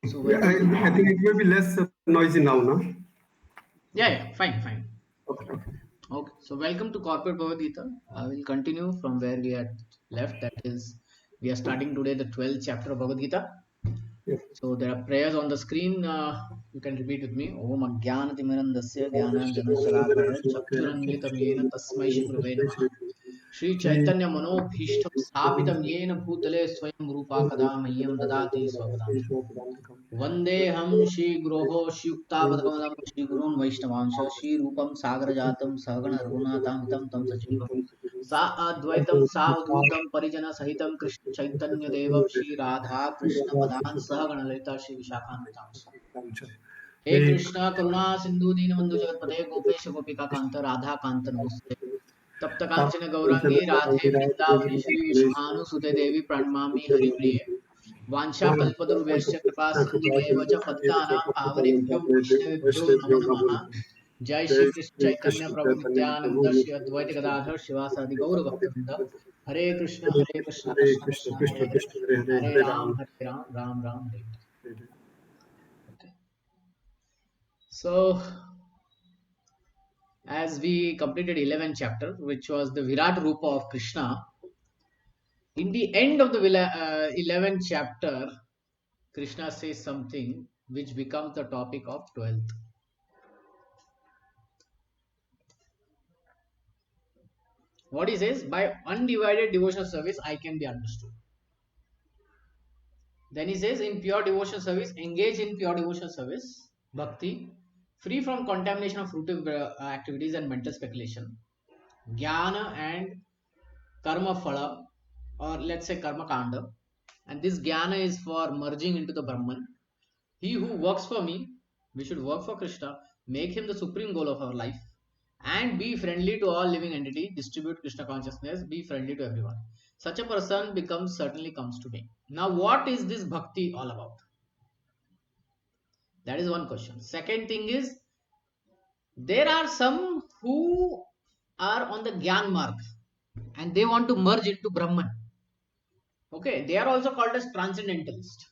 So Yeah, welcome to I think it will be less noisy now, no? fine. Okay, okay. Okay, so welcome to Corporate Bhagavad Gita. I will continue from where we had left. That is, we are starting today the 12th chapter of Bhagavad Gita. Yeah. So there are prayers on the screen. You can repeat with me. Om Ajnanatimirandasya Jnananjanashalakaya Chakshurunmilitam Yena Tasmai Shri Gurave Namaha. Shri Chaitanya Manobhishtam Sthapitam Yena Bhutale Swayam Rupa Kada Mahyam Dadati Swapadam. Vandeऽहं श्रीगुरोः श्रीयुक्तापदकमलं श्रीगुरून् वैष्णवांश श्रीरूपं सागरजातं सहगण रघुनाथान्वितं तं सजीवं सा अद्वैतं सावधूतं परिजनसहितं कृष्ण चैतन्यदेवं श्रीराधा कृष्णपदान् सहगण ललिता श्रीविशाखान्वितांश हे कृष्ण करुणा सिन्धु दीनबन्धु जगत्पते गोपेश गोपिका कान्त राधा कान्त नमोस्ते तप्त कांचन गौरांगी राधे वृंदावनी श्री विशाखानुसुते देवी प्रणमामि हरिप्रिये वाञ्छाकल्पतरुभ्यश्च कृपा सिन्धुभ्येव च पतितानां पावनेभ्यो वैष्णवेभ्यो नमो नमः जय श्री कृष्ण चैतन्य प्रभु नित्यानंद श्री अद्वैत गदाधर शिवासादि गौर भक्तवृंद हरे Krishna Krishna Krishna Hare Hare Hare Ram Ram Ram Hare Hare. Okay. So as we completed 11th chapter, which was the Virat Rupa of Krishna, in the end of the 11th chapter, Krishna says something which becomes the topic of 12th. What he says, by undivided devotional service, I can be understood. Then he says, in pure devotional service, engage in pure devotional service, bhakti, free from contamination of fruitive activities and mental speculation, jnana and karma phala, or let's say karma kanda. And this jnana is for merging into the Brahman. He who works for me, we should work for Krishna, make him the supreme goal of our life, and be friendly to all living entity, distribute Krishna consciousness, be friendly to everyone. Such a person certainly comes to me. Now, what is this bhakti all about? That is one question. Second thing is, there are some who are on the Gyan mark and they want to merge into Brahman. Okay, they are also called as transcendentalist.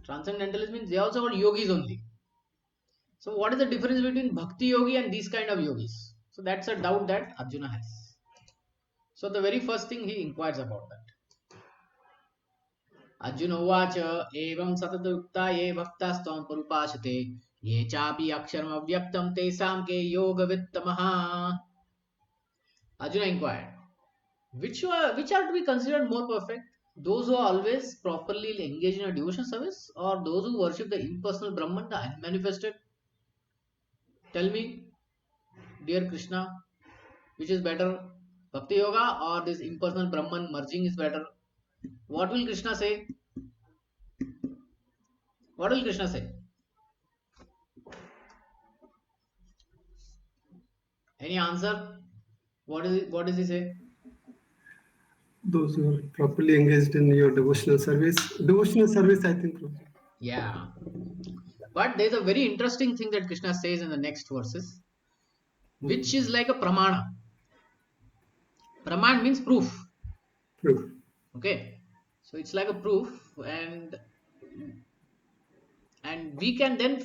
Transcendentalist means they are also called yogis only. So, what is the difference between bhakti yogi and these kind of yogis? So, that's a doubt that Arjuna has. So, the very first thing he inquires about that. Arjuna Uvacha evam satadukta ye bhaktastam parupashate ye chapi aksharam avyaktam tesam ke yoga vittamaha. Arjuna inquired, which are to be considered more perfect? Those who are always properly engaged in a devotion service or those who worship the impersonal Brahman, the unmanifested? Tell me, dear Krishna, which is better, Bhakti Yoga or this impersonal Brahman merging is better? What will Krishna say? What will Krishna say? Any answer? What does he say? Those who are properly engaged in your devotional service. Devotional service, I think. Yeah. But there's a very interesting thing that Krishna says in the next verses, which is like a pramana. Praman means proof. True. Okay. So it's like a proof, and we can then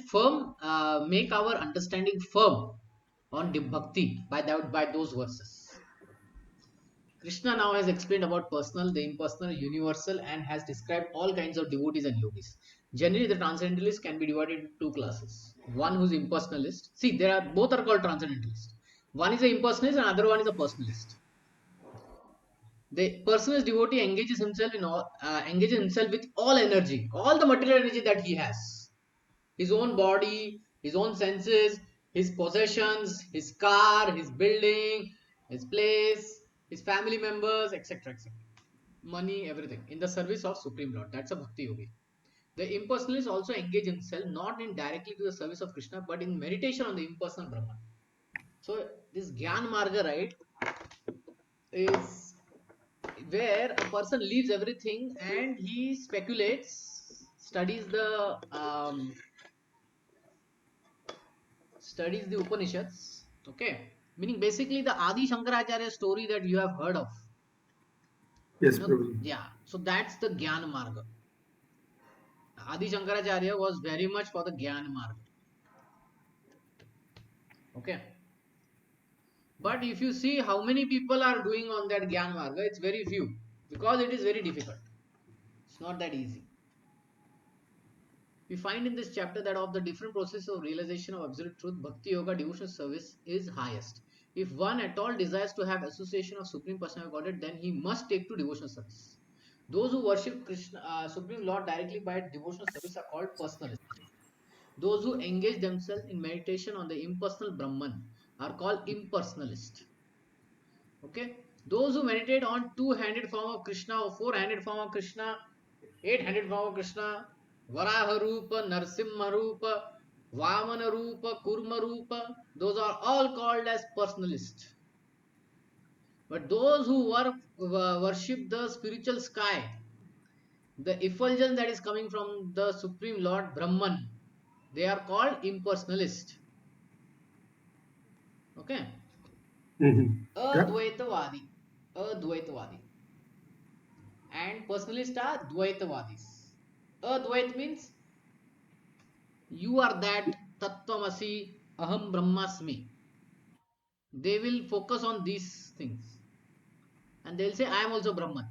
make our understanding firm on the bhakti by those verses. Krishna now has explained about personal, the impersonal, universal, and has described all kinds of devotees and yogis. Generally, the transcendentalists can be divided into two classes. One who's impersonalist. See, there are both are called transcendentalists. One is an impersonalist, and another one is a personalist. The personalist devotee engages himself with all energy, all the material energy that he has, his own body, his own senses, his possessions, his car, his building, his place, his family members, etc. etc. Money, everything in the service of Supreme Lord. That's a Bhakti Yogi. The impersonalist also engage himself not in directly to the service of Krishna but in meditation on the impersonal Brahman. So this Gyan Marga, right, is where a person leaves everything and he speculates, studies the Upanishads. Okay, meaning basically the Adi Shankaracharya story that you have heard of. Yes, probably. Yeah. So that's the Gyan Marga. Adi Shankaracharya was very much for the Gyan Marg. Okay. But if you see how many people are doing on that Gyan Marga, it's very few because it is very difficult. It's not that easy. We find in this chapter that of the different processes of realization of absolute truth, Bhakti Yoga devotional service is highest. If one at all desires to have association of Supreme Personality of Godhead, then he must take to devotional service. Those who worship Krishna, Supreme Lord directly by devotional service are called personalists. Those who engage themselves in meditation on the impersonal Brahman are called impersonalists. Okay, those who meditate on two-handed form of Krishna or four-handed form of Krishna, eight-handed form of Krishna, Varaha Rupa, Narsimha Rupa, Vamana Rupa, Kurma Rupa, those are all called as personalists. But those who worship the spiritual sky, the effulgence that is coming from the Supreme Lord Brahman, they are called impersonalists. Okay, Mm-hmm. Yeah. Advaitavadi, Advaitavadi. And personalists are Dvaitavadis. Advait means you are that Tattvamasi Aham Brahmasmi. They will focus on these things and they'll say I am also Brahman,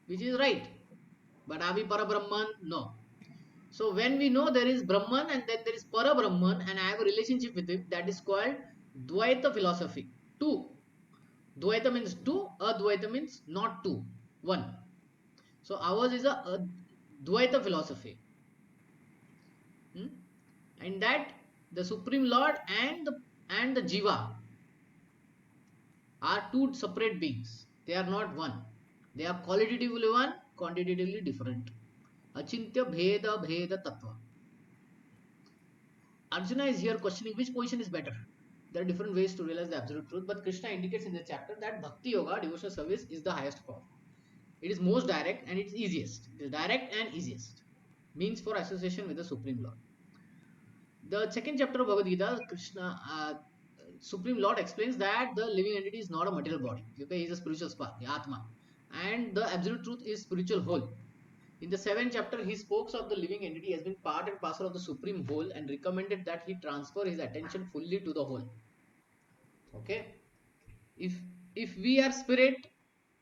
which is right. But are we Para Brahman? No. So when we know there is Brahman and then there is Para Brahman and I have a relationship with him, that is called Dvaita philosophy. Two. Dvaita means two, Advaita means not two, one. So ours is a Dvaita philosophy. Hmm? And that the Supreme Lord and the Jiva are two separate beings. They are not one. They are qualitatively one, quantitatively different. Achintya Bheda Bheda Tattva. Arjuna is here questioning which position is better. There are different ways to realize the absolute truth, but Krishna indicates in the chapter that Bhakti Yoga, devotional service, is the highest form. It is most direct and it's easiest. It is direct and easiest. Means for association with the Supreme Lord. The second chapter of Bhagavad Gita, Krishna, Supreme Lord explains that the living entity is not a material body. Okay, he is a spiritual spark, the Atma, and the absolute truth is spiritual whole. In the seventh chapter, he speaks of the living entity as being part and parcel of the supreme whole and recommended that he transfer his attention fully to the whole. Okay, if if we are spirit,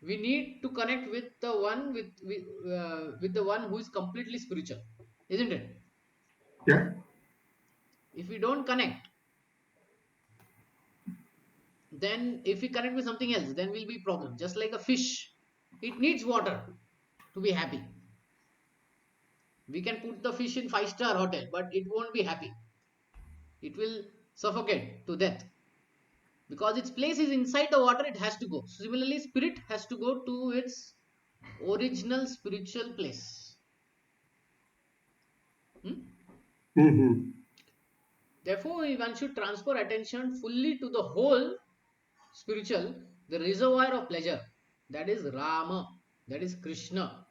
we need to connect with the one with the one who is completely spiritual, isn't it? Yeah. If we don't connect, then if we connect with something else, then will be problem. Just like a fish, it needs water to be happy. We can put the fish in five-star hotel, but it won't be happy. It will suffocate to death because its place is inside the water. It has to go. Similarly, spirit has to go to its original spiritual place. Hmm? Mm-hmm. Therefore, one should transfer attention fully to the whole spiritual, the reservoir of pleasure. That is Rama. That is Krishna.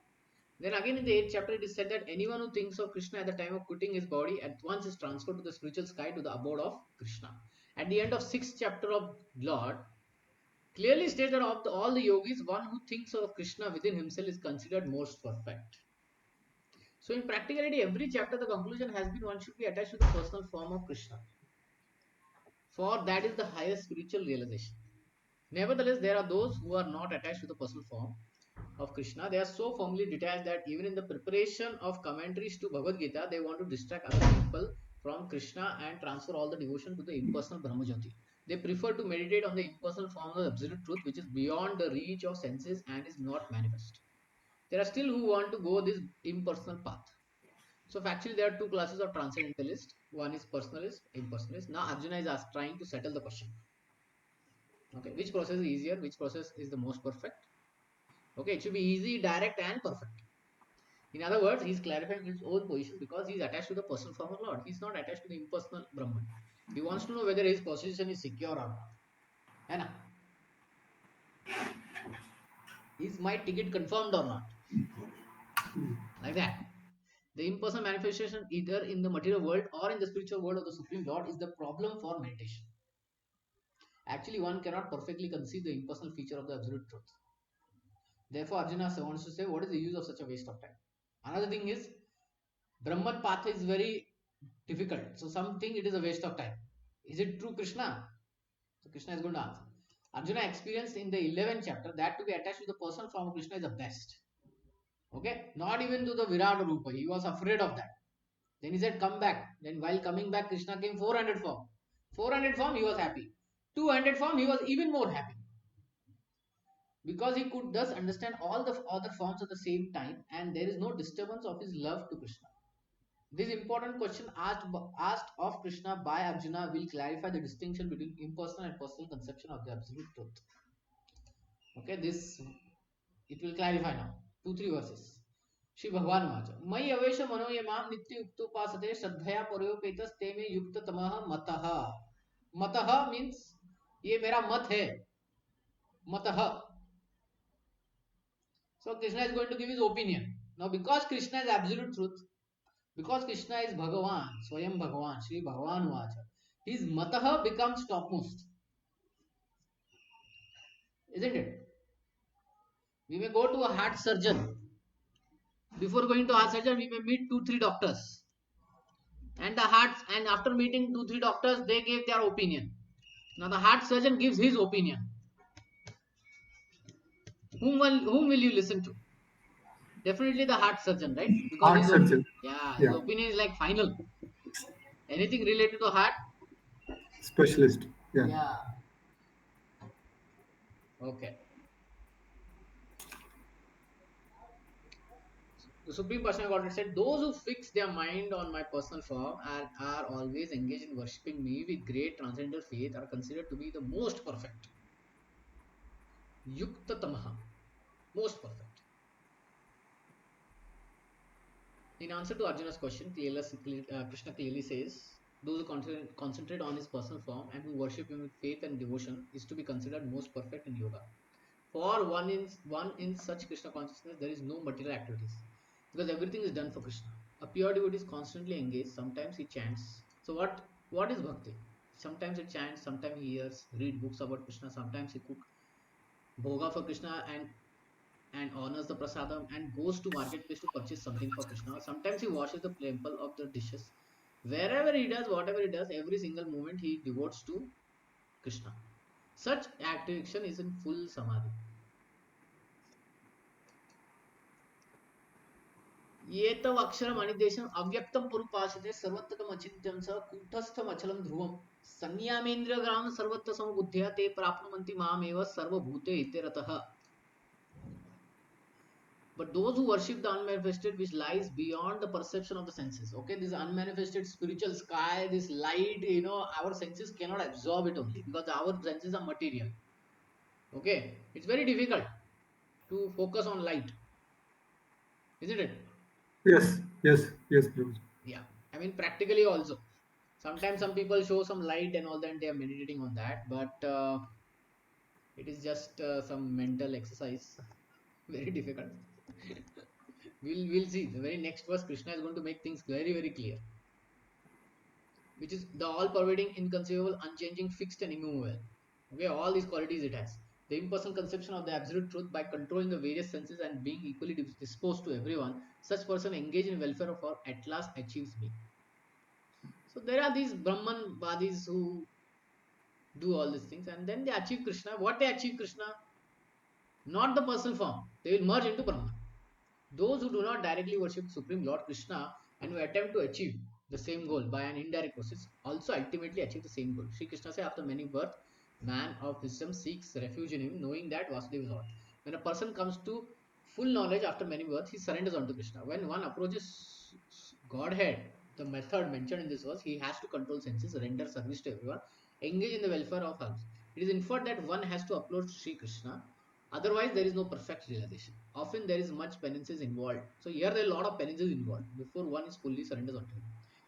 Then again in the 8th chapter, it is said that anyone who thinks of Krishna at the time of quitting his body at once is transferred to the spiritual sky to the abode of Krishna. At the end of 6th chapter of Lord, clearly stated that of all the yogis, one who thinks of Krishna within himself is considered most perfect. So in practicality, every chapter, the conclusion has been one should be attached to the personal form of Krishna. For that is the highest spiritual realization. Nevertheless, there are those who are not attached to the personal form of Krishna. They are so firmly detached that even in the preparation of commentaries to Bhagavad Gita, they want to distract other people from Krishna and transfer all the devotion to the impersonal Brahmajyoti. They prefer to meditate on the impersonal form of absolute truth, which is beyond the reach of senses and is not manifest. There are still who want to go this impersonal path. So factually, there are two classes of transcendentalists. One is personalist, impersonalist. Now Arjuna is trying to settle the question. Okay, which process is easier? Which process is the most perfect? Okay, it should be easy, direct, and perfect. In other words, he's clarifying his own position because he's attached to the personal form of Lord. He's not attached to the impersonal Brahman. He wants to know whether his position is secure or not. Anna, is my ticket confirmed or not? Like that. The impersonal manifestation, either in the material world or in the spiritual world of the Supreme Lord, is the problem for meditation. Actually, one cannot perfectly conceive the impersonal feature of the absolute truth. Therefore, Arjuna wants to say, what is the use of such a waste of time? Another thing is, Brahman path is very difficult. So something it is a waste of time. Is it true, Krishna? So Krishna is going to answer. Arjuna experienced in the 11th chapter that to be attached to the personal form of Krishna is the best. Okay, not even to the Virat Rupa. He was afraid of that. Then he said, "Come back." Then while coming back, Krishna came 400 form. 400 form, he was happy. 200 form, he was even more happy because he could thus understand all the other forms at the same time, and there is no disturbance of his love to Krishna. This important question asked of Krishna by Arjuna will clarify the distinction between impersonal and personal conception of the absolute truth. Okay, this it will clarify now. 2-3 verses. Shri भगवान उवाच मयि अवेश मनो ये माम नित्य युक्तोपासते श्रद्धया परोपेतस्ते मे युक्ततमः मतः मतः मीन्स ये मेरा मत है मतः. So Krishna is going to give his opinion. Now because Krishna is absolute truth, because Krishna is Bhagavan, Swayam Bhagavan, Shri Bhagavan Vacha, his matah becomes topmost. Isn't it? We may go to a heart surgeon. Before going to heart surgeon, we may meet 2-3 doctors. And the hearts, and after meeting 2-3 doctors, they gave their opinion. Now the heart surgeon gives his opinion. Whom will you listen to? Definitely the heart surgeon, right? Because Heart surgeon. his Yeah. opinion is like final. Anything related to heart, Specialist. Yeah. yeah. Okay. The Supreme Personal Godhead said, "Those who fix their mind on my personal form and are always engaged in worshipping me with great transcendental faith are considered to be the most perfect. Yukta Tamaha, most perfect." In answer to Arjuna's question, Krishna clearly says, "Those who concentrate on his personal form and who worship him with faith and devotion is to be considered most perfect in yoga. For one in such Krishna consciousness, there is no material activities because everything is done for Krishna. A pure devotee is constantly engaged. Sometimes he chants. So what is bhakti? Sometimes he chants, sometimes he hears, read books about Krishna. Sometimes he cook bhoga for Krishna and honors the prasadam and goes to marketplace to purchase something for Krishna. Sometimes he washes the temple of the dishes. Wherever he does, whatever he does, every single moment he devotes to Krishna. Such action is in full samadhi. ये तव अक्षरम अनिदेशम अव्यक्तम पुरुपाशते सर्वत्रम अचिंत्यम स कूटस्थम अचलम ध्रुवम संयामेन्द्रिय ग्राम सर्वत्र समबुद्ध्या ते प्राप्नुवन्ति मामेव सर्वभूते हिते रतः. But those who worship the unmanifested which lies beyond the perception of the senses, okay, this unmanifested spiritual sky, this light, our senses cannot absorb it only because our senses are material. Okay, it's very difficult to focus on light, isn't it? Yes. Yes. Yes, Prabhu. Yeah, I mean practically also. Sometimes some people show some light and all that, and they are meditating on that, but it is just some mental exercise. Very difficult. We'll see. The very next verse, Krishna is going to make things very, very clear, which is the all-pervading, inconceivable, unchanging, fixed, and immovable. Okay, all these qualities it has. The impersonal conception of the absolute truth by controlling the various senses and being equally disposed to everyone, such person engaged in welfare of all at last achieves me. So there are these Brahman Vadis who do all these things and then they achieve Krishna. What they achieve Krishna? Not the personal form. They will merge into Brahman. Those who do not directly worship Supreme Lord Krishna and who attempt to achieve the same goal by an indirect process also ultimately achieve the same goal. Sri Krishna says, after many births, man of wisdom seeks refuge in him, knowing that Vasudeva is Lord. When a person comes to full knowledge after many births, he surrenders unto Krishna. When one approaches Godhead, the method mentioned in this verse, he has to control senses, render service to everyone, engage in the welfare of others. It is inferred that one has to approach Sri Krishna. Otherwise, there is no perfect realization. Often there is much penances involved. So here there are a lot of penances involved before one is fully surrenders unto him.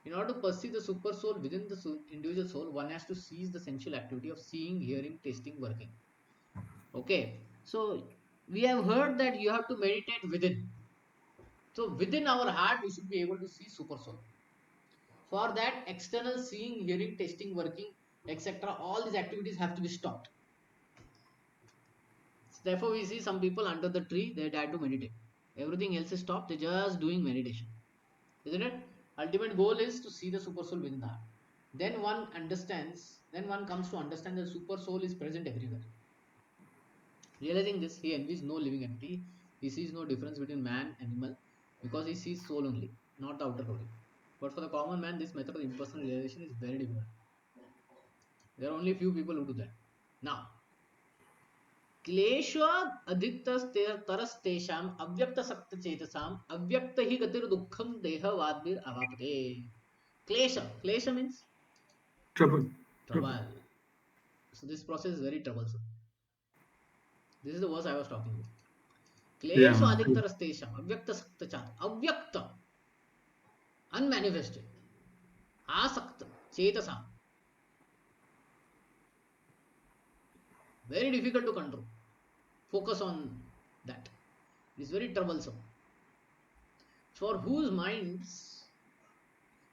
In order to perceive the super soul within the individual soul, one has to cease the sensual activity of seeing, hearing, tasting, working. Okay. So we have heard that you have to meditate within. So within our heart, we should be able to see super soul. For that, external seeing, hearing, tasting, working, etc., all these activities have to be stopped. Therefore, we see some people under the tree, they try to meditate. Everything else is stopped, they're just doing meditation. isn't it? Ultimate goal is to see the super soul within the heart. Then one understands, then one comes to understand that super soul is present everywhere. Realizing this, he envies no living entity. He sees no difference between man and animal because he sees soul only, not the outer body. But for the common man, this method of impersonal realization is very difficult. There are only few people who do that. Now, क्लेशाद अधिकतरस्तेषाम् अव्यक्तसक्तचेतसाम् अव्यक्त ही गतिर्दुःखम देहवाद्भिर अवापते. Klesha means Trouble. Trouble. trouble. So this process is very troublesome. This is the verse I was talking about. Klesha Yeah. adiktarastesham avyakta saktachat. Avyakta, unmanifested, asakta, chetasam. Very difficult to control. Focus on that. It is very troublesome. For whose minds,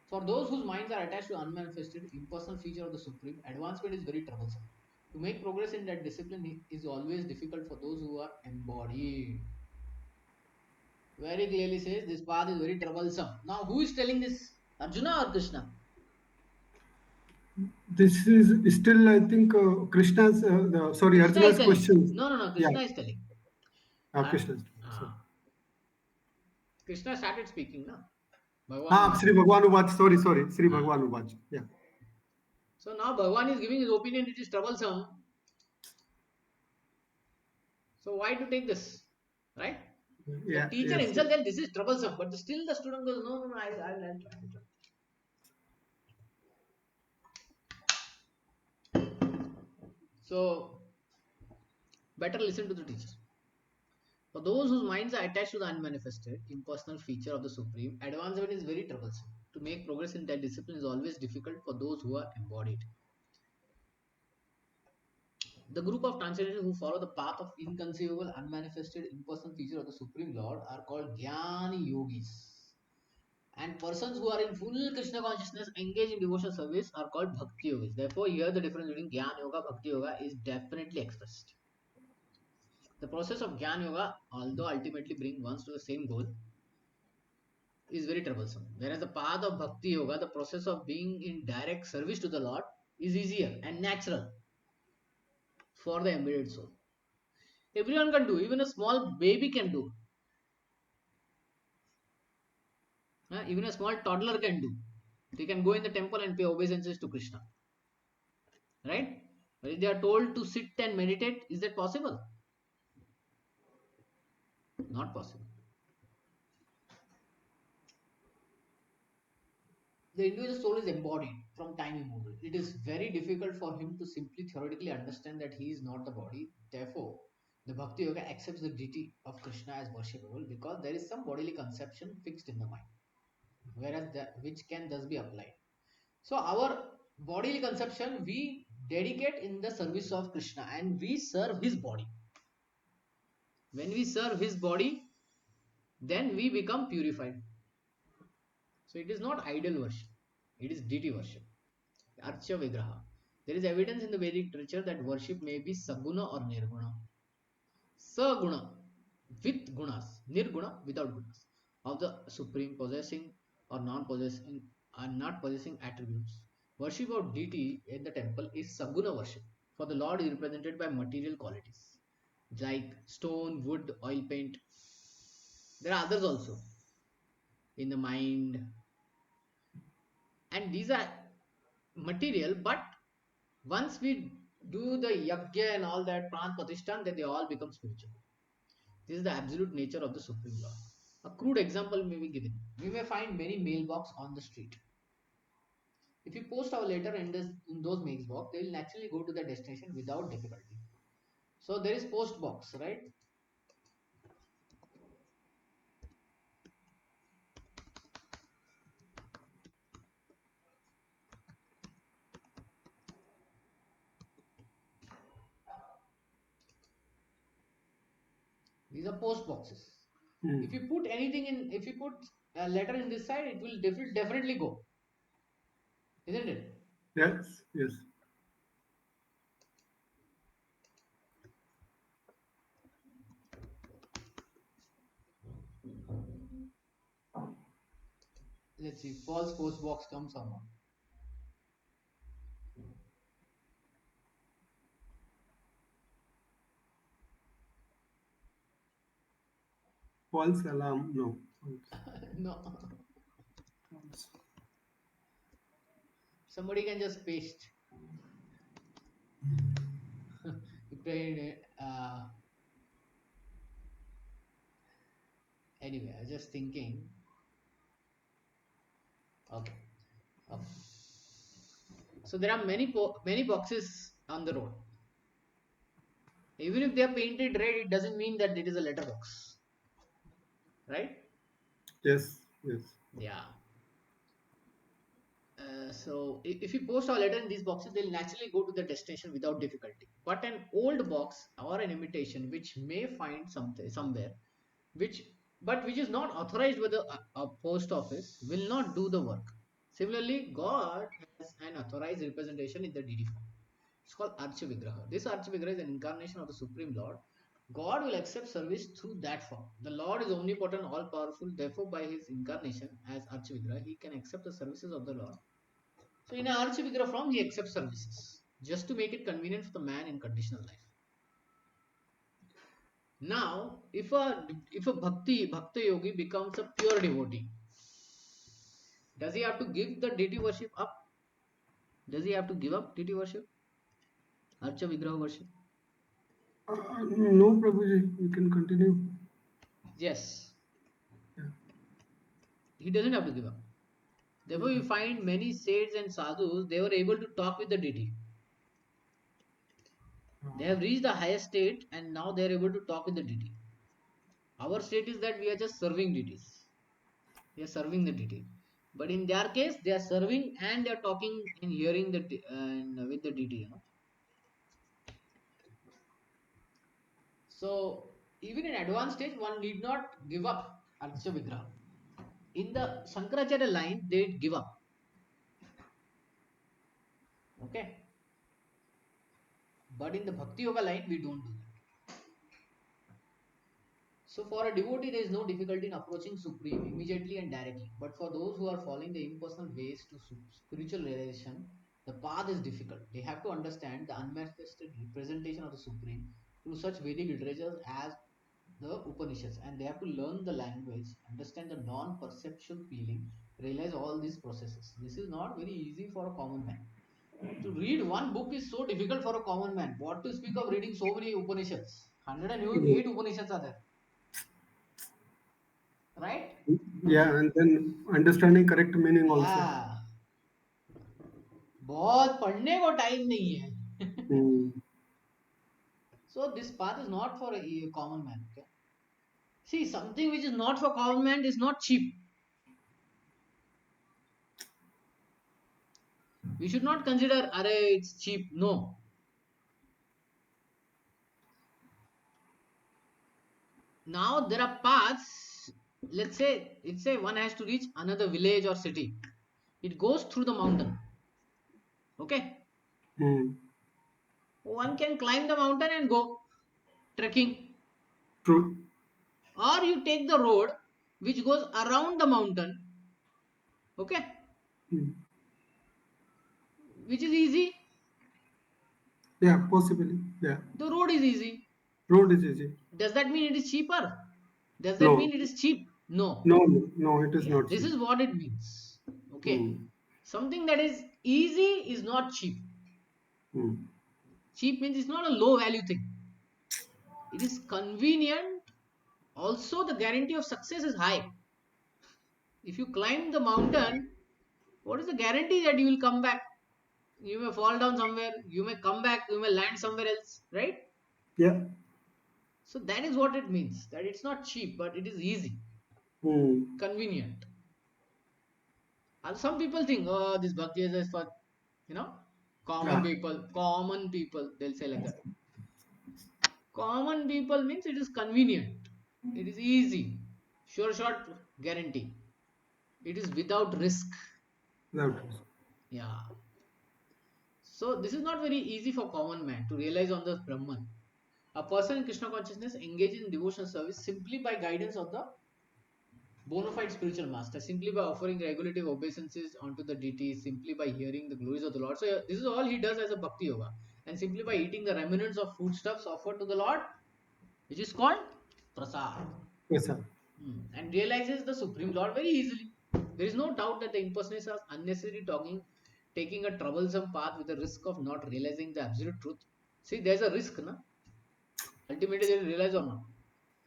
for those whose minds are attached to unmanifested, impersonal feature of the Supreme, advancement is very troublesome. To make progress in that discipline is always difficult for those who are embodied. Very clearly says this path is very troublesome. Now, who is telling this? Arjuna or Krishna? This is still, I think, Krishna's, sorry, Krishna is Arjuna's telling. questions. No. Yeah, Krishna is telling. Uh, Krishna's. Sorry. Krishna started speaking, no? Bhagavan was. Sri Bhagwan Uvaj. Sorry. Sri Uh, Bhagwan Uvaj. Yeah. so now Bhagavan is giving his opinion, it is troublesome. So why to take this? Right? The Yeah. teacher Yes. himself tells this is troublesome, but still the student goes, no, I'll try. So better listen to the teacher. For those whose minds are attached to the unmanifested, impersonal feature of the Supreme, advancement is very troublesome. To make progress in that discipline is always difficult for those who are embodied. The group of transcendentals who follow the path of inconceivable, unmanifested, impersonal feature of the Supreme Lord are called Jnani Yogis. And persons who are in full Krishna consciousness engaged in devotional service are called Bhakti Yogis. Therefore, here the difference between Jnana Yoga and Bhakti Yoga is definitely expressed. The process of Jnana Yoga, although ultimately bring one to the same goal, is very troublesome. Whereas the path of Bhakti Yoga, the process of being in direct service to the Lord, is easier and natural for the embedded soul. Everyone can do, even a small baby can do. Even a small toddler can do. They can go in the temple and pay obeisances to Krishna. Right? But if they are told to sit and meditate, is that possible? Not possible. The individual soul is embodied from time immemorial. It is very difficult for him to simply theoretically understand that he is not the body. Therefore, the Bhakti Yoga accepts the deity of Krishna as worshipable because there is some bodily conception fixed in the mind, whereas that which can thus be applied. So, our bodily conception we dedicate in the service of Krishna and we serve his body. When we serve his body, then we become purified. So, it is not idol worship, it is deity worship. Archa Vigraha. There is evidence in the Vedic literature that worship may be Saguna or Nirguna. Saguna, with gunas, Nirguna, without gunas, of the Supreme possessing or non-possessing and not possessing attributes. Worship of deity in the temple is Saguna worship, for the Lord is represented by material qualities like stone, wood, oil paint. There are others also in the mind, and these are material, but once we do the yajna and all that pran pratishthan, then they all become spiritual. This is the absolute nature of the Supreme Lord. A crude example may be given. We may find many mailbox on the street. If you post our letter in those mailbox, they will naturally go to the destination without difficulty. So there is post box, right? These are post boxes. If you put anything in, if you put a letter in this side, it will definitely go, isn't it? Yes. Let's see, false post box comes or not. False alarm. No. No. False. Somebody can just paste. Anyway, I was just thinking. Okay. Okay. So there are many boxes on the road. Even if they are painted red, it doesn't mean that it is a letterbox, right? Yes. Yes. Yeah. So if you post our letter in these boxes, they'll naturally go to the destination without difficulty. But an old box or an imitation, which may find something somewhere, which which is not authorized by a post office, will not do the work. Similarly, God has an authorized representation in the DD form. It's called Archivigraha. This Archivigraha is an incarnation of the Supreme Lord. God will accept service through that form. The Lord is omnipotent, all powerful. Therefore, by his incarnation as Archivigraha, he can accept the services of the Lord. So, in an Archivigraha form, he accepts services just to make it convenient for the man in conditional life. Now, if a bhakti yogi becomes a pure devotee, does he have to give the deity worship up? Does he have to give up deity worship, Archa Vigraha worship? No, Prabhuji. You can continue. Yes, Yeah. he doesn't have to give up. Therefore, you find many saints and sadhus, they were able to talk with the deity. They have reached the highest state and now they are able to talk with the deity. Our state is that we are just serving deities. We are serving the deity. But in their case, they are serving and they are talking and hearing with the deity. So even in advanced stage, one need not give up Archa Vigraha. In the Shankaracharya line, they give up. Okay. But in the Bhakti Yoga line, we don't do that. So for a devotee, there is no difficulty in approaching Supreme immediately and directly. But for those who are following the impersonal ways to spiritual realization, the path is difficult. They have to understand the unmanifested representation of the Supreme through such Vedic literatures as the Upanishads, and they have to learn the language, understand the non-perceptual feeling, realize all these processes. This is not very easy for a common man. To read one book is so difficult for a common man. What to speak of reading so many Upanishads? 108 Upanishads are there, right? Yeah, and then understanding correct meaning also. Yeah, बहुत पढ़ने को time नहीं है. Hmm. So this path is not for a common man. Okay? See, something which is not for common man is not cheap. We should not consider, array it's cheap. No. Now there are paths. Let's say one has to reach another village or city. It goes through the mountain. Okay. Hmm. One can climb the mountain and go trekking. True. Or you take the road which goes around the mountain. Okay. Hmm. Which is easy. Yeah, possibly. Yeah. The road is easy. Road is easy. Does that mean it is cheaper? Does that No. mean it is cheap? No. No, no, no, it is Yeah, not this cheap. is what it means. Okay. Hmm. Something that is easy is not cheap. Hmm. Cheap means it's not a low value thing. It is convenient. Also, the guarantee of success is high. If you climb the mountain, what is the guarantee that you will come back? You may fall down somewhere, you may come back, you may land somewhere else, right? Yeah. So that is what it means. That it's not cheap, but it is easy, Hmm. convenient. And some people think, oh, this bhakti is for, you know, common Yeah. people. Common people, they'll say like that. Common people means it is convenient. It is easy. Sure shot guarantee. It is without risk. Without risk. Yeah. So this is not very easy for common man to realize on the Brahman. A person in Krishna consciousness engages in devotional service simply by guidance of the bona fide spiritual master, simply by offering regulative obeisances onto the deity, simply by hearing the glories of the Lord. So this is all he does as a bhakti yoga, and simply by eating the remnants of foodstuffs offered to the Lord, which is called prasad. Yes, sir. And realizes the Supreme Lord very easily. There is no doubt that the impersonators are unnecessarily taking a troublesome path with the risk of not realizing the absolute truth. See, there's a risk, na? Ultimately, they realize or not.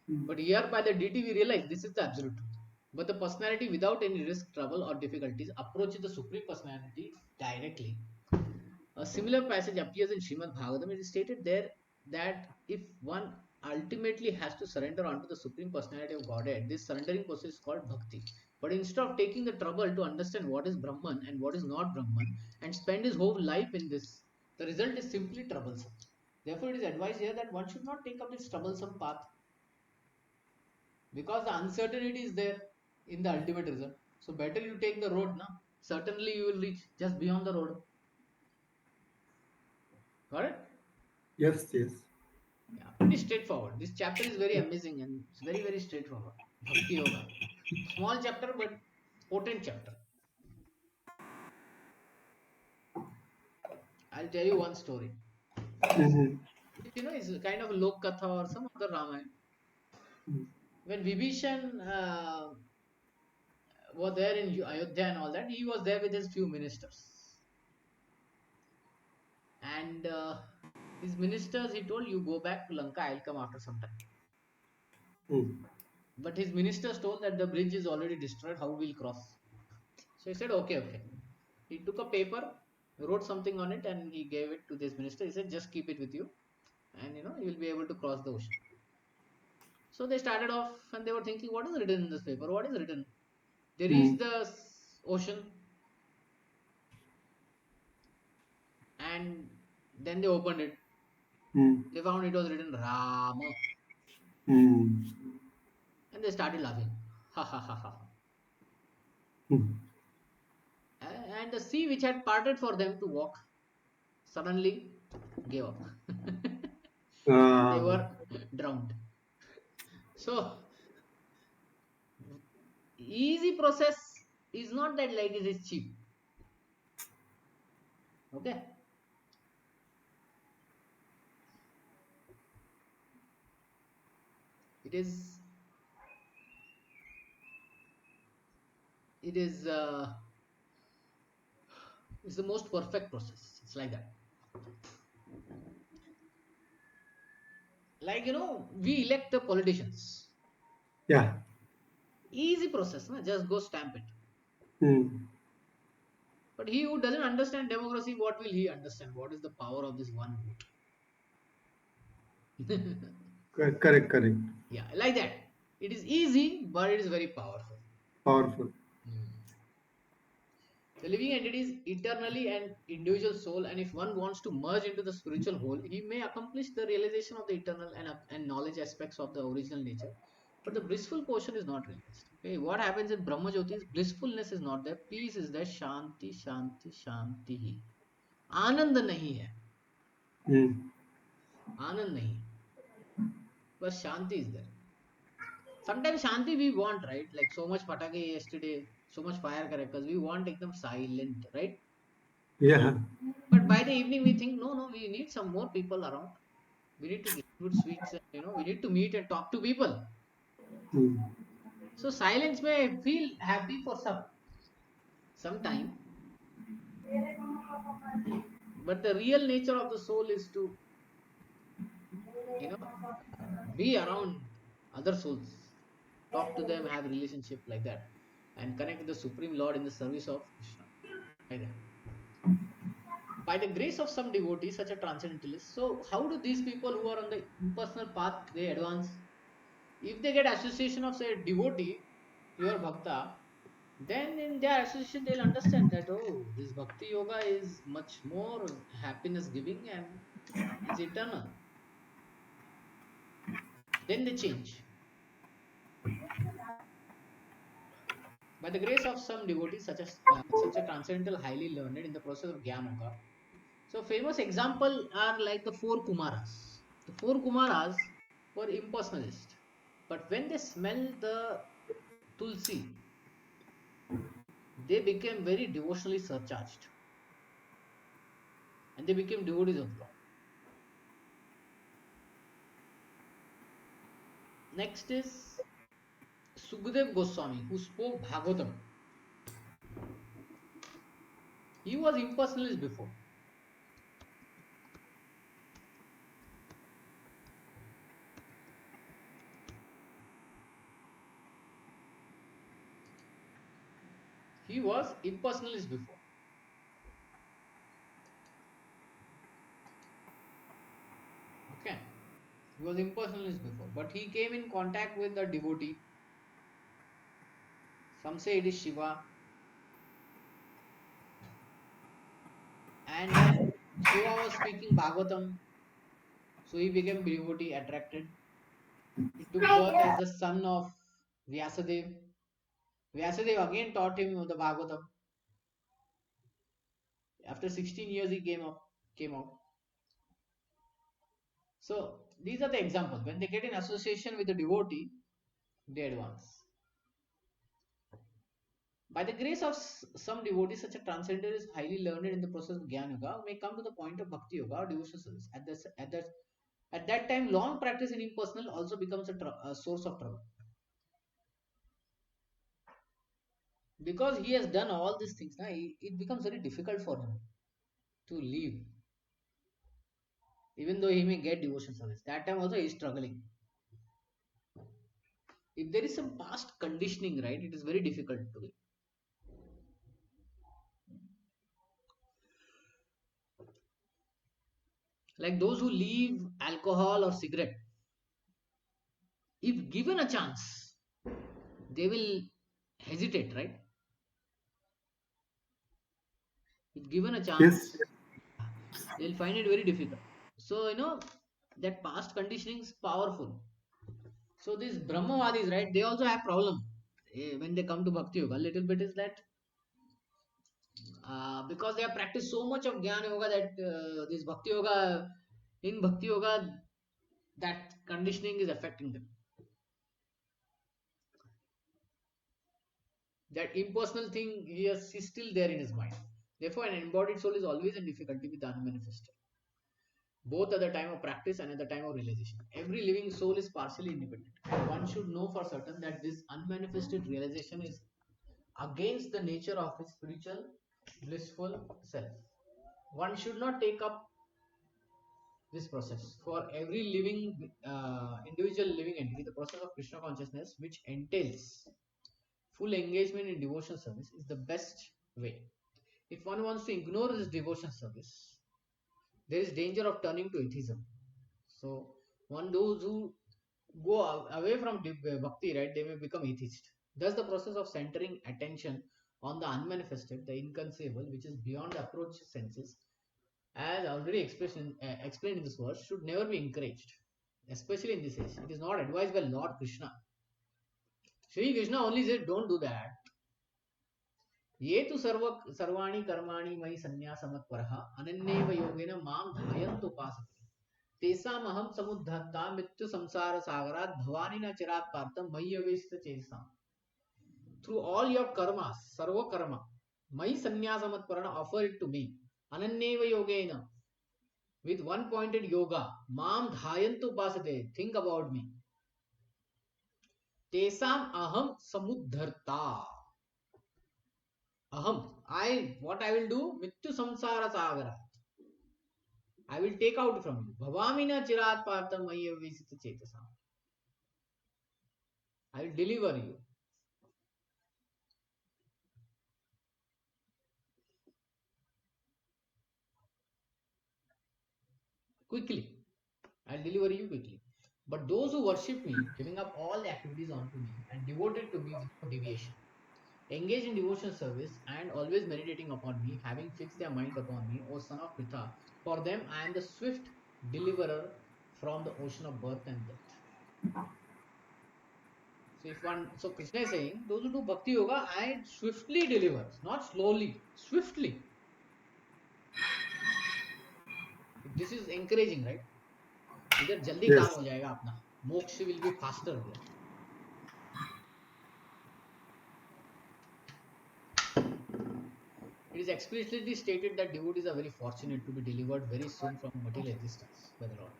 But here, by the deity, we realize this is the absolute truth. But the personality, without any risk, trouble, or difficulties, approaches the Supreme Personality directly. A similar passage appears in Srimad Bhagavatam. It is stated there that if one ultimately has to surrender unto the Supreme Personality of Godhead, this surrendering process is called bhakti. But instead of taking the trouble to understand what is Brahman and what is not Brahman and spend his whole life in this, the result is simply troublesome. Therefore, it is advised here that one should not take up this troublesome path because the uncertainty is there in the ultimate result. So, better you take the road now. Certainly, you will reach just beyond the road. Got it? Yes, yes. Yeah, pretty straightforward. This chapter is very amazing and it's very, very straightforward. Bhakti Yoga. Small chapter, but potent chapter. I'll tell you one story. Mm-hmm. It's kind of a Lok Katha or some other Ramayana. When Vibhishan was there in Ayodhya and all that, he was there with his few ministers. And his ministers, he told, you go back to Lanka, I'll come after some time. Mm. But his ministers told that the bridge is already destroyed, how we'll cross? So he said, okay, okay. He took a paper, wrote something on it, and he gave it to this minister. He said, just keep it with you, and you will be able to cross the ocean. So they started off, and they were thinking, what is written in this paper? What is written? They reached Mm. the ocean, and then they opened it. Mm. They found it was written Rama, Mm. and they started laughing. Ha ha ha ha. Mm. And the sea, which had parted for them to walk, suddenly gave up. And they Ah, were drowned. So easy process is not that like it is cheap. Okay, it is it is it's the most perfect process. It's like that. Like we elect the politicians. yeah. Easy process, na? Just go stamp it. Mm. But he who doesn't understand democracy, what will he understand? What is the power of this one vote? Correct, correct. Yeah, like that. It is easy, but it is very powerful. Powerful. Hmm. The living entity is eternally an individual soul, and if one wants to merge into the spiritual whole, he may accomplish the realization of the eternal and knowledge aspects of the original nature. But the blissful portion is not realized. Okay, what happens in Brahma Jyoti is blissfulness is not there, peace is there, shanti, shanti, shanti ही. आनंद नहीं है, Mm. आनंद नहीं है, but shanti is there. Sometimes shanti we want, right? Like so much patake yesterday, so much firecrackers, we want them silent, right? Yeah. But by the evening, we think, no, no, we need some more people around. We need to distribute sweets, and, we need to meet and talk to people. Mm. So silence may feel happy for some time, but the real nature of the soul is to, you know, be around other souls, talk to them, have relationship like that, and connect with the Supreme Lord in the service of Krishna. Like that. By the grace of some devotees, such a transcendentalist. So, how do these people who are on the impersonal path they advance? If they get association of say devotee, pure bhakta, then in their association they'll understand that this bhakti yoga is much more happiness giving and is eternal. Then they change. By the grace of some devotees, such a transcendental, highly learned in the process of Gyanoga. So famous example are like the four Kumaras. The four Kumaras were impersonalist, but when they smell the Tulsi, they became very devotionally surcharged and they became devotees of Lord. Next is Sukhdev Goswami, who spoke Bhagavatam. He was impersonalist before. He was impersonalist before. Okay. He was impersonalist before, but he came in contact with the devotee. Some say it is Shiva, and Shiva was speaking Bhagavatam, so he became devotee attracted. He took birth as the son of Vyasadev. Vyasadev again taught him the Bhagavatam. After 16 years, he came out. So these are the examples. When they get in association with the devotee, they advance. By the grace of some devotees, such a transcender is highly learned in the process of Jnana Yoga, may come to the point of Bhakti Yoga or devotional service. At that time, long practice in impersonal also becomes a source of trouble. Because he has done all these things, now it becomes very difficult for him to leave, even though he may get devotional service. That time also he is struggling. If there is some past conditioning, right, it is very difficult to leave. Like those who leave alcohol or cigarette, if given a chance, they will hesitate, right? If given a Yes. chance, they'll find it very difficult. So, that past conditioning is powerful. So, these Brahmawadis, right, they also have problem when they come to Bhakti Yoga. A little bit is that because they have practiced so much of Jnana Yoga that this Bhakti Yoga, in Bhakti Yoga, that conditioning is affecting them. That impersonal thing is still there in his mind. Therefore, an embodied soul is always in difficulty with the unmanifested, both at the time of practice and at the time of realization. Every living soul is partially independent. One should know for certain that this unmanifested realization is against the nature of his spiritual, blissful self. One should not take up this process. For every living individual living entity, the process of Krishna consciousness, which entails full engagement in devotional service, is the best way. If one wants to ignore this devotional service, there is danger of turning to atheism. So, one those who go away from bhakti, right, they may become atheist. Thus, the process of centering attention on the unmanifested, the inconceivable, which is beyond the approach senses, as already explained in this verse, should never be encouraged, especially in this age. It is not advised by Lord Krishna. Sri Krishna only said, don't do that. ये तु सर्वाणि कर्माणि मयि संन्यासमत्परः अनन्येव योगेन मां ध्यायन्त उपासते तेषामहं समुद्धर्ता मृत्यु संसार सागरात् भवानि न चिरात् पार्थं मय्यवेशित चेतसाम्. Through all your karmas, sarva karma, मयि संन्यासमत्परः, offer it to me. Ananyeva yogena, with one pointed yoga, मां ध्यायन्त उपासते, think about me. तेषाम् aham samudharta. Aham, what I will do? Mityu samsara sagara. I will take out from you. Bhavamina chirat partam maya visita chetasam. I will deliver you. Quickly. I will deliver you quickly. But those who worship me, giving up all the activities onto me and devoted to me without deviation, engage in devotional service and always meditating upon me, having fixed their minds upon me, O son of Pritha, for them I am the swift deliverer from the ocean of birth and death. So Krishna is saying, those who do bhakti yoga, I swiftly deliver, not slowly, swiftly. This is encouraging, right? इधर जल्दी काम Yes. हो जाएगा अपना. Moksha will be faster there. is explicitly stated that devotees are very fortunate to be delivered very soon from material existence by the Lord.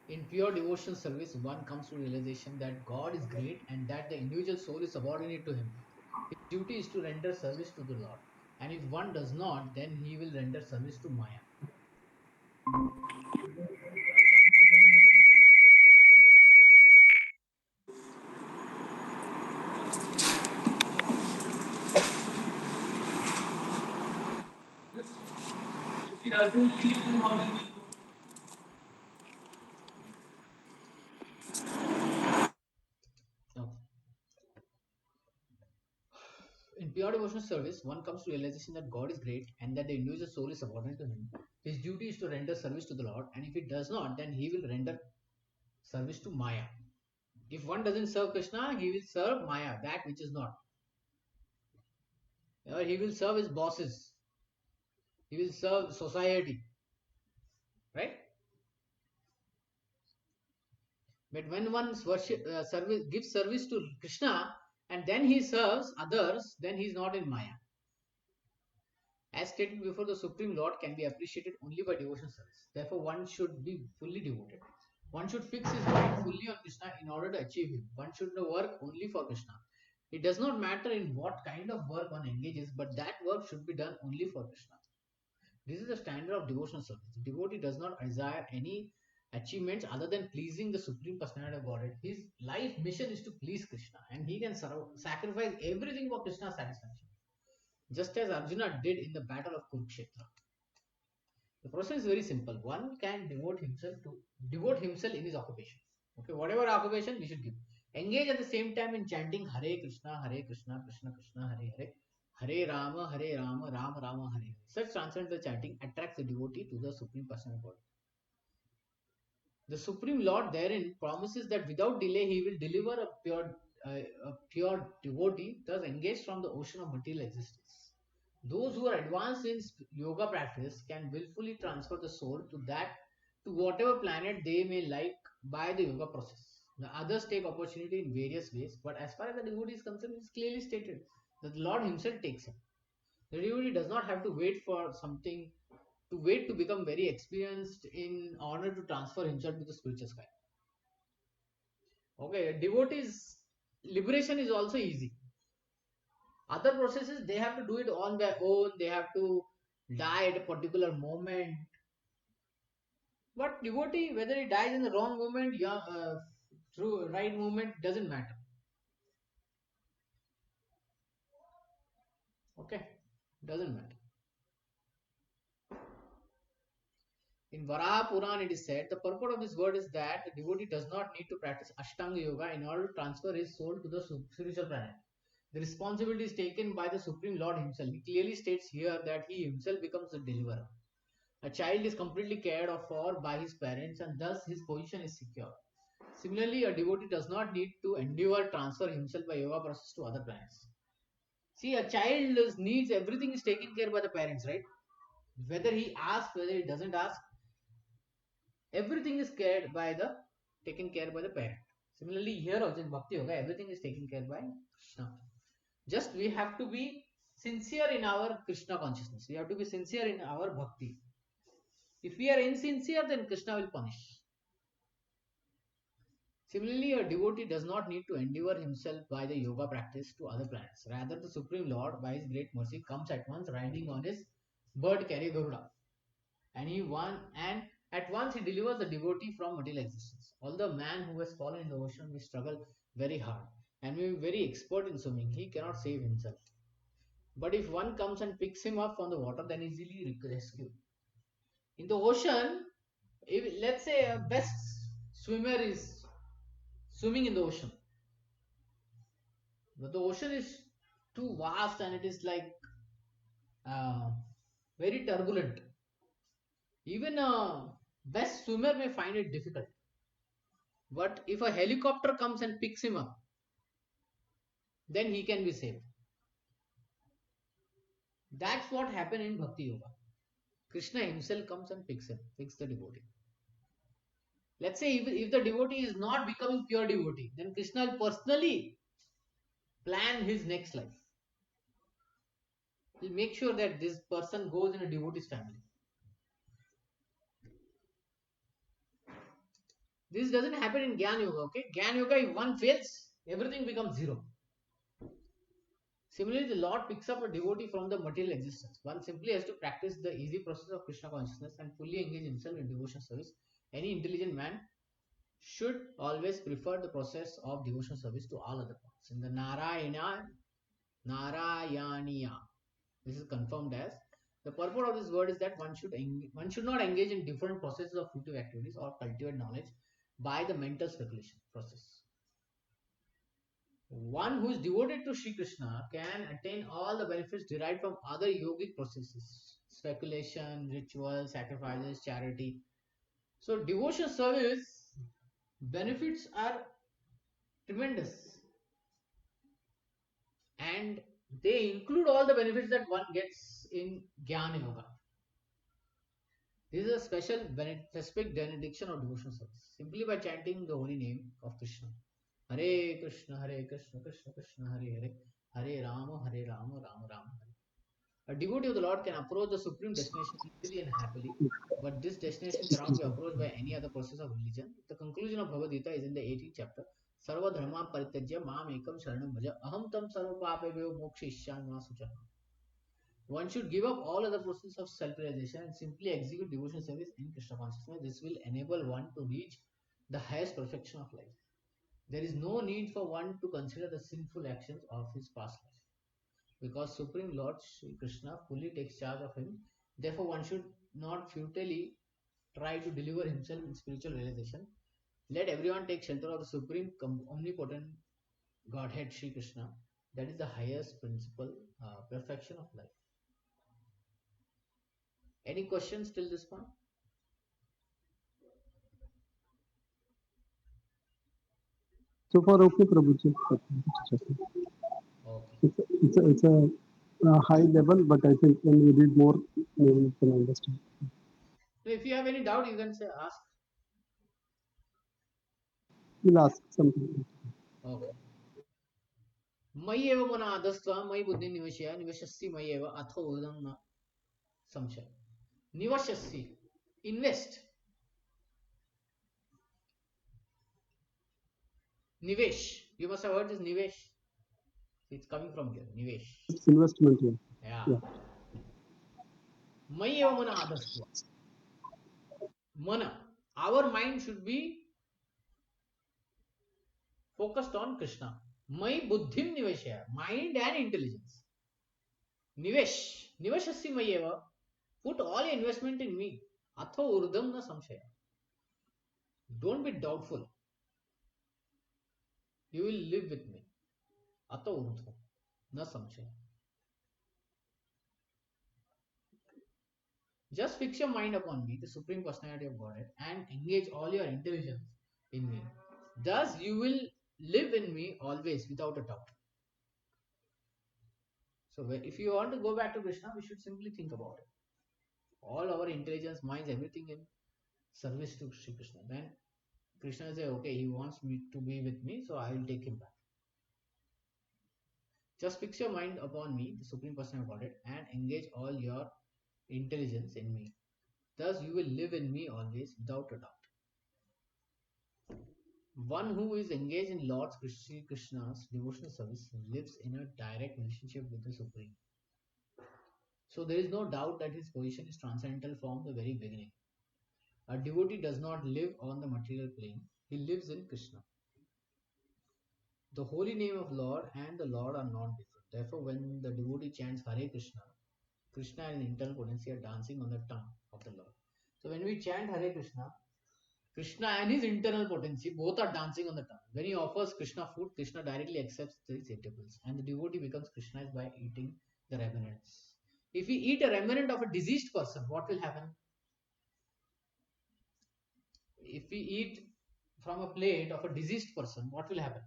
In pure devotional service, one comes to realization that God is great and that the individual soul is subordinate to Him. His duty is to render service to the Lord. And if one does not, then he will render service to Maya. Now, in pure devotional service, one comes to realization that God is great and that the individual soul is subordinate to Him. His duty is to render service to the Lord, and if he does not, then he will render service to Maya. If one doesn't serve Krishna, he will serve Maya, that which is not. Or he will serve his bosses, he will serve society, right? But when one gives service to Krishna and then he serves others, then he is not in Maya. As stated before, the Supreme Lord can be appreciated only by devotional service. Therefore, one should be fully devoted. One should fix his mind fully on Krishna in order to achieve Him. One should work only for Krishna. It does not matter in what kind of work one engages, but that work should be done only for Krishna. This is the standard of devotional service. The devotee does not desire any achievements other than pleasing the Supreme Personality of Godhead. His life mission is to please Krishna, and he can sacrifice everything for Krishna's satisfaction, just as Arjuna did in the battle of Kurukshetra. The process is very simple. One can devote himself in his occupation. Okay, whatever occupation we should give. Engage at the same time in chanting Hare Krishna, Krishna Krishna, Hare Hare. Hare Rama, Rama Rama, Hare Hare. Such transcendental chanting attracts the devotee to the Supreme Person of God. The Supreme Lord therein promises that without delay he will deliver a pure devotee, thus engaged from the ocean of material existence. Those who are advanced in yoga practice can willfully transfer the soul to whatever planet they may like by the yoga process. The others take opportunity in various ways, but as far as the devotee is concerned, it is clearly stated that the Lord Himself takes him. The devotee does not have to wait to become very experienced in order to transfer himself to the spiritual sky. Okay, devotees liberation is also easy. Other processes they have to do it on their own, they have to die at a particular moment. But devotee, whether he dies in the wrong moment, through right moment, doesn't matter. Okay, doesn't matter. In Varaha Puran, it is said the purport of this word is that the devotee does not need to practice Ashtanga Yoga in order to transfer his soul to the spiritual planet. The responsibility is taken by the Supreme Lord Himself. He clearly states here that He Himself becomes the deliverer. A child is completely cared for by his parents and thus his position is secure. Similarly, a devotee does not need to endeavor transfer himself by yoga process to other planets. See, a child needs everything is taken care by the parents, right? Whether he asks, whether he doesn't ask, everything is taken care by the parent. Similarly, here also in Bhakti Yoga, everything is taken care by Krishna. Just we have to be sincere in our Krishna consciousness. We have to be sincere in our bhakti. If we are insincere, then Krishna will punish. Similarly, a devotee does not need to endeavor himself by the yoga practice to other planets. Rather, the Supreme Lord, by His great mercy, comes at once riding on His bird carrier Garuda. And at once He delivers the devotee from material existence. Although a man who has fallen in the ocean may struggle very hard and may be very expert in swimming, he cannot save himself. But if one comes and picks him up from the water, then easily rescued. In the ocean, if, let's say a best swimmer is swimming in the ocean, but the ocean is too vast and it is like uh, very turbulent. Even a best swimmer may find it difficult. But if a helicopter comes and picks him up, then he can be saved. That's what happened in Bhakti Yoga. Krishna himself comes and picks the devotee. Let's say if the devotee is not becoming pure devotee, then Krishna will personally plan his next life. He'll make sure that this person goes in a devotee's family. This doesn't happen in Gyan Yoga, okay? Gyan Yoga, if one fails, everything becomes zero. Similarly, the Lord picks up a devotee from the material existence. One simply has to practice the easy process of Krishna consciousness and fully engage himself in devotion service. Any intelligent man should always prefer the process of devotion service to all other paths. In the Narayaniya, this is confirmed as the purport of this word is that one should not engage in different processes of fruitive activities or cultivate knowledge by the mental speculation process. One who is devoted to Sri Krishna can attain all the benefits derived from other yogic processes, speculation, ritual, sacrifices, charity. So, devotion service benefits are tremendous, and they include all the benefits that one gets in Jnana Yoga. This is a specific benediction of devotion service simply by chanting the holy name of Krishna. Hare Krishna, Krishna Krishna, Hare Hare, Hare Rama, Rama Rama, Hare. A devotee of the Lord can approach the supreme destination easily and happily, but this destination cannot be approached by any other process of religion. The conclusion of Bhagavad Gita is in the 18th chapter. Sarva dharma parityajya mam ekam sharanam bhaja aham tam sarva papebhyo mokshishyami ma sucha. One should give up all other processes of self-realization and simply execute devotion service in Krishna consciousness. This will enable one to reach the highest perfection of life. There is no need for one to consider the sinful actions of his past life, because Supreme Lord Shri Krishna fully takes charge of him. Therefore, one should not futilely try to deliver himself in spiritual realization. Let everyone take shelter of the Supreme Omnipotent Godhead Shri Krishna. That is the highest principle, perfection of life. Any questions till this point? So far, okay, Prabhuji. Okay. It's a high level, but I think when we read more, maybe we can understand. So if you have any doubt, you can say ask. We'll ask something. Okay. मयि एव मन आदस्त्वा मयि बुद्धि निवेशय निवेशस्ति मयि एव अथो उदं न संशय. Nivashassi, invest. Nivesh, you must have heard this Nivesh. It's coming from here, Nivesh. It's investment here. Yeah. Maya eva mana adastva. Mana. Our mind should be focused on Krishna. Mai buddhim niveshaya. Mind and intelligence. Nivesh. Nivashassi mayeva. Put all your investment in me. Atho urdam na samshaya. Don't be doubtful. You will live with me. Atho urdham na samshaya. Just fix your mind upon me, the Supreme Personality of Godhead, and engage all your intelligence in me. Thus, you will live in me always without a doubt. So, if you want to go back to Krishna, we should simply think about it. All our intelligence, minds, everything in service to Sri Krishna. Then Krishna will say, okay, he wants me to be with me, so I will take him back. Just fix your mind upon me, the Supreme Personality of Godhead, and engage all your intelligence in me. Thus, you will live in me always without a doubt. One who is engaged in Lord Sri Krishna's devotional service lives in a direct relationship with the Supreme. So there is no doubt that his position is transcendental from the very beginning. A devotee does not live on the material plane, he lives in Krishna. The holy name of Lord and the Lord are not different. Therefore, when the devotee chants Hare Krishna, Krishna and internal potency are dancing on the tongue of the Lord. So when we chant Hare Krishna, Krishna and his internal potency both are dancing on the tongue. When he offers Krishna food, Krishna directly accepts these eatables, and the devotee becomes Krishna's by eating the remnants. If we eat a remnant of a deceased person, what will happen? If we eat from a plate of a deceased person, what will happen?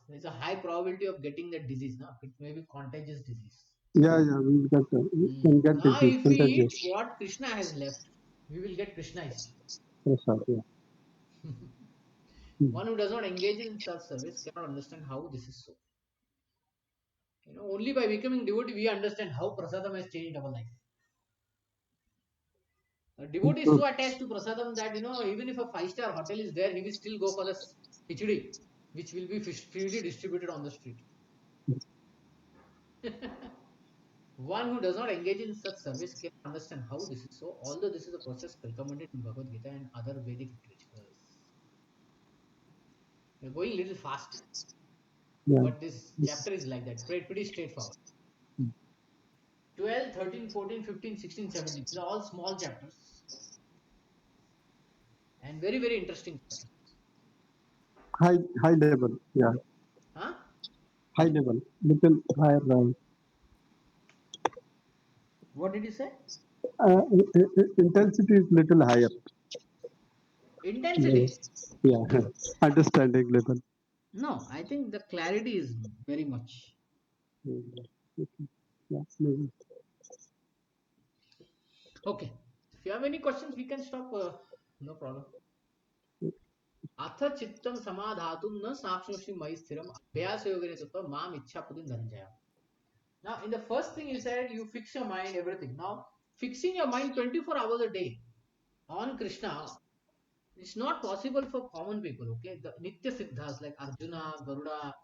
There is a high probability of getting that disease. No? It may be contagious disease. Yeah, we can get Now, disease, if we eat contagious. what Krishna has left, we will get Krishnaized. Yeah. One who does not engage in self-service cannot understand how this is so. Only by becoming devotee we understand how prasadam has changed our life. A devotee is so attached to prasadam that even if a five-star hotel is there, he will still go for the khichdi, which will be freely distributed on the street. One who does not engage in such service can understand how this is so, although this is a process recommended in Bhagavad Gita and other Vedic literatures. We're going a little fast, Yeah. but this chapter is like that, pretty straightforward. 12, 13, 14, 15, 16, 17. These are all small chapters and very, very interesting chapters. High level. Yeah. Huh? High level. Little higher. What did you say? Intensity is little higher. Yeah. Intensity. Yeah. Understanding level. No, I think the clarity is very much. Okay. Yeah. Maybe. Okay. If you have any questions, we can stop. No problem. अथ चित्तम समाधातुम न साक्षुषि मयि स्थिरम अभ्यास योगेन तत्व माम इच्छा पुदिन Dhananjay. Now, in the first thing you said, you fix your mind, everything. Now, fixing your mind 24 hours a day on Krishna, it's not possible for common people, okay? The Nitya Siddhas like Arjuna, Garuda,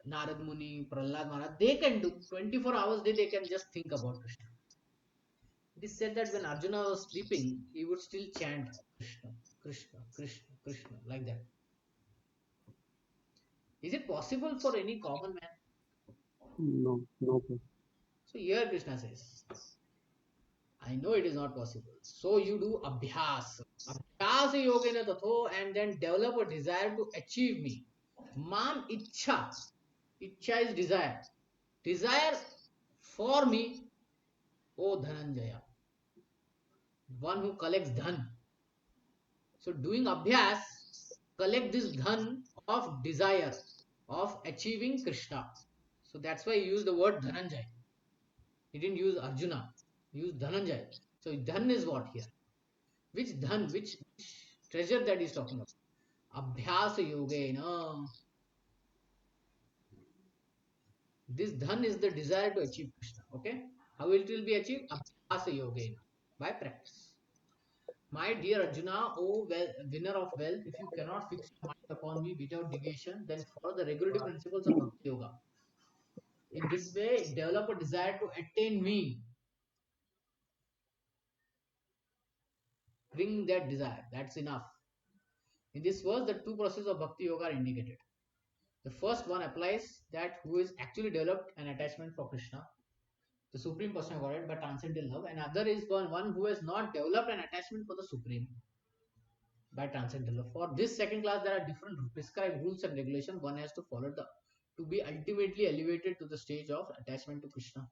Narad Muni, Prahlad Maharaj, they can do 24 hours a day, they can just think about Krishna. It is said that when Arjuna was sleeping, he would still chant Krishna, Krishna, Krishna, Krishna, like that. Is it possible for any common man? No. No. So here Krishna says, I know it is not possible. So you do abhyas. Abhyas yogena tatho and then develop a desire to achieve me. Mam ichha. Ichha is desire. Desire for me, O Dhananjaya. One who collects dhan. So doing abhyas, collect this dhan of desire, of achieving Krishna. So that's why he used the word Dhananjaya. He didn't use Arjuna. He used Dhananjaya. So dhan is what here? Which dhan, which treasure that he's talking about? Abhyasa yogena. This dhan is the desire to achieve Krishna. Okay? How it will be achieved? Abhyasa yogena. By practice. My dear Arjuna, O winner of wealth, if you cannot fix your mind upon me without deviation, then follow the regulative principles of Bhakti Yoga. In this way, develop a desire to attain me. Bring that desire. That's enough. In this verse, the two processes of Bhakti Yoga are indicated. The first one applies that who is actually developed an attachment for Krishna, the Supreme Person of Godhead, but transcendental love, and other is one who has not developed an attachment for the Supreme by transcendental love. For this second class, there are different prescribed rules and regulations one has to follow to be ultimately elevated to the stage of attachment to Krishna.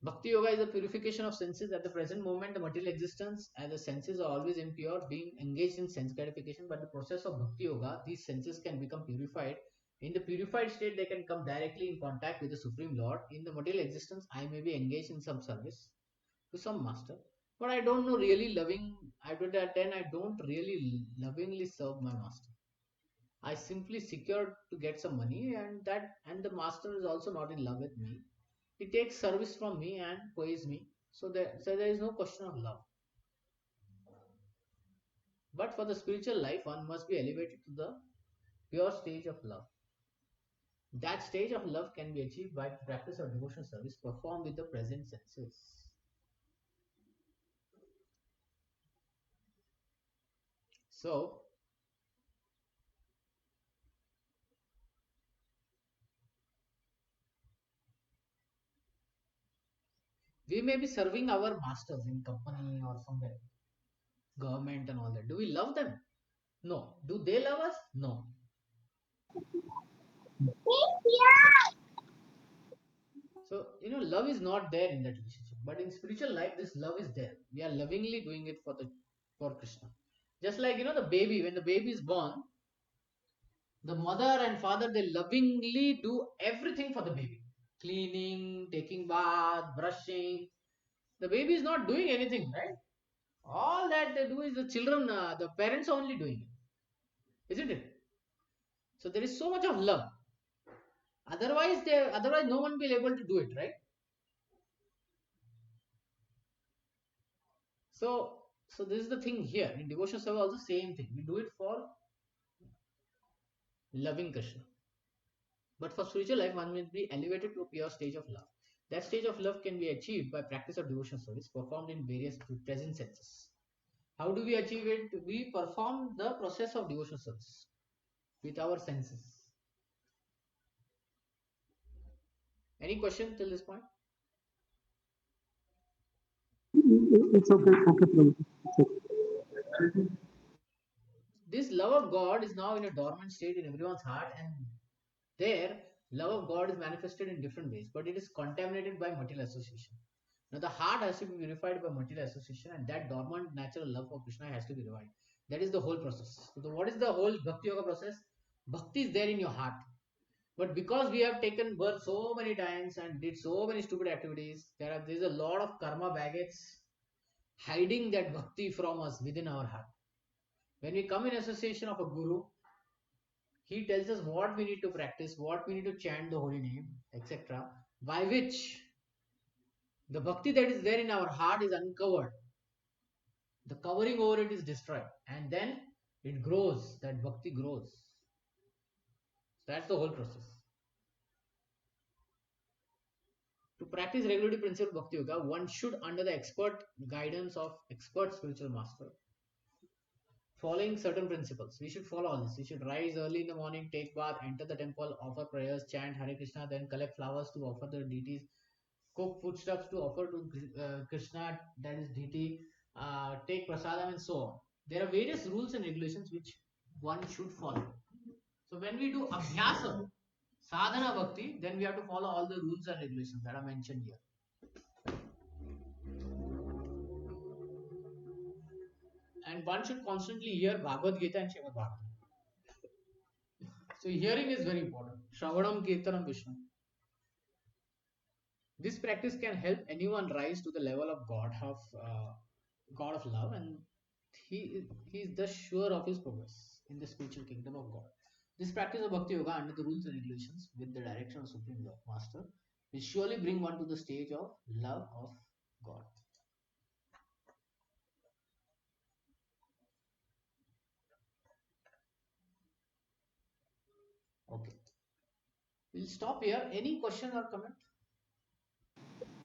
Bhakti Yoga is a purification of senses. At the present moment, the material existence as the senses are always impure, being engaged in sense gratification. But the process of Bhakti Yoga, these senses can become purified. In the purified state, they can come directly in contact with the Supreme Lord. In the material existence, I may be engaged in some service to some master, but I don't know really loving. I don't really lovingly serve my master. I simply secured to get some money, and the master is also not in love with me. He takes service from me and pays me. So there is no question of love. But for the spiritual life, one must be elevated to the pure stage of love. That stage of love can be achieved by practice of devotional service performed with the present senses. So, we may be serving our masters in company or somewhere, government and all that. Do we love them? No. Do they love us? No. So, love is not there in that relationship. But in spiritual life, this love is there. We are lovingly doing it for Krishna. Just like, the baby, when the baby is born, the mother and father, they lovingly do everything for the baby. Cleaning, taking bath, brushing. The baby is not doing anything, right? All that they do is the children, the parents are only doing it. Isn't it? So there is so much of love. Otherwise, no one will be able to do it, right? So this is the thing here. In devotional service, also same thing. We do it for loving Krishna. But for spiritual life, one will be elevated to a pure stage of love. That stage of love can be achieved by practice of devotional service performed in various present senses. How do we achieve it? We perform the process of devotional service with our senses. Any question till this point? It's okay. Okay, Prabhu. It's okay. This love of God is now in a dormant state in everyone's heart, and there, love of God is manifested in different ways, but it is contaminated by material association. Now, the heart has to be purified by material association, and that dormant natural love for Krishna has to be revived. That is the whole process. So, what is the whole Bhakti Yoga process? Bhakti is there in your heart. But because we have taken birth so many times and did so many stupid activities, there is a lot of karma baggage hiding that bhakti from us within our heart. When we come in association of a guru, he tells us what we need to practice, what we need to chant the holy name, etc. By which the bhakti that is there in our heart is uncovered. The covering over it is destroyed. And then it grows, that bhakti grows. So that's the whole process. To practice regularity principle bhakti yoga, one should, under the expert guidance of expert spiritual master, following certain principles. We should follow all this. We should rise early in the morning, take bath, enter the temple, offer prayers, chant Hare Krishna, then collect flowers to offer the deities, cook foodstuffs to offer to Krishna, that is deity, take prasadam, and so on. There are various rules and regulations which one should follow. So when we do abhyasa, sadhana bhakti, then we have to follow all the rules and regulations that are mentioned here. And one should constantly hear Bhagavad Gita and Srimad Bhagavatam. So hearing is very important. Shravanam Kirtanam Vishnu. This practice can help anyone rise to the level of God of love, and he is thus sure of his progress in the spiritual kingdom of God. This practice of Bhakti Yoga under the rules and regulations with the direction of Supreme Lord Master will surely bring one to the stage of love of God. Okay. We'll stop here. Any question or comment?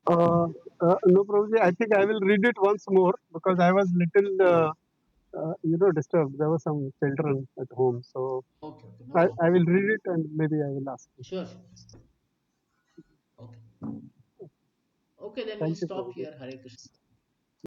No, Prabhuji, I think I will read it once more because I was little, disturbed. There were some children at home, so Okay, no I problem. will read it and maybe I will ask you. Sure. Okay. Okay, then we'll Thank you, stop Prabhuji. here. Hare Krishna.